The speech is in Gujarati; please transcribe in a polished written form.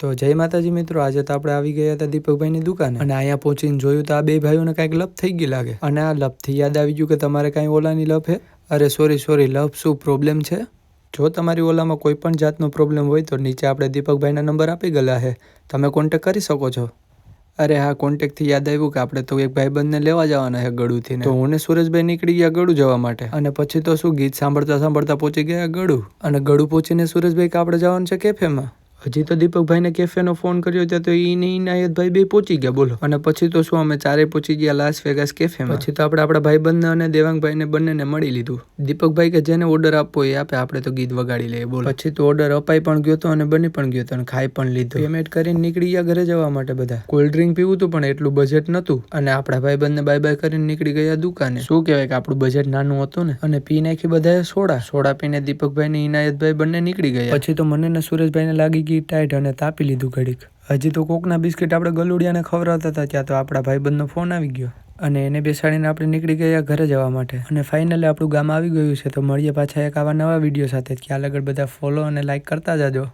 તો જય માતાજી મિત્રો, આજે તો આપણે આવી ગયા હતા દીપકભાઈની દુકાને અને અહીંયા પહોંચીને જોયું તો આ બે ભાઈઓને કાંઈક લપ થઈ ગઈ લાગે. અને આ લપથી યાદ આવી ગયું કે તમારે કાંઈ ઓલાની લપ હે? અરે સોરી લપ શું પ્રોબ્લેમ છે? જો તમારી ઓલામાં કોઈ પણ જાતનો પ્રોબ્લેમ હોય તો નીચે આપણે દીપકભાઈના નંબર આપી ગયેલા છે, તમે કોન્ટેક્ટ કરી શકો છો. અરે હા, કોન્ટેક્ટથી યાદ આવ્યું કે આપણે તો એક ભાઈબંધને લેવા જવાના છે ગળુથી. તો હું ને સુરેશભાઈ નીકળી ગયા ગળું જવા માટે. અને પછી તો શું ગીત સાંભળતા પહોંચી ગયા ગળું. અને ગળું પહોંચીને સુરેશભાઈ કે આપણે જવાનું છે કેફેમાં. હજી તો દીપકભાઈને કેફેનો ફોન કર્યો ત્યાં તો ઈને ઇનાયતભાઈ બે પહોંચી ગયા બોલો. અને પછી તો શું અમે ચારે પહોંચી ગયા લાસ વેગાસ કેફેમાં. પછી તો આપણે આપણા ભાઈબંધને અને દેવાંગભાઈને બંનેને મળી લીધું. દીપકભાઈ કે જેને ઓર્ડર આપવો એ આપે, આપણે તો ગીત વગાડી લઈએ બોલો. પછી તો ઓર્ડર અપાઈ પણ ગયો તો અને બની પણ ગયો તો અને ખાઈ પણ લીધું. પેમેન્ટ કરીને નીકળી ગયા ઘરે જવા માટે બધા. કોલ્ડ ડ્રિંક પીવું હતું પણ એટલું બજેટ નહોતું અને આપણા ભાઈબંધને બાય બાય કરીને નીકળી ગયા દુકાને. શું કહેવાય કે આપણું બજેટ નાનું હતું ને. અને પી નાખી બધાએ સોડા પીને દીપકભાઈ ને ઇનાયતભાઈ બંને નીકળી ગયા. પછી તો મને ને સુરેશભાઈને લાગી ગઈ ટાઈટ અને તાપી લીધું ઘડીક. હજી તો કોકના બિસ્કિટ આપણે ગલુડિયાને ખવડાવતા હતા ત્યાં તો આપણા ભાઈબંધનો ફોન આવી ગયો અને એને બેસાડીને આપણે નીકળી ગયા ઘરે જવા માટે. અને ફાઇનલી આપણું ગામ આવી ગયું છે. તો મળીએ પાછા એક આવા નવા વિડીયો સાથે. ખ્યાલ આગળ બધા ફોલો અને લાઈક કરતા જાજો.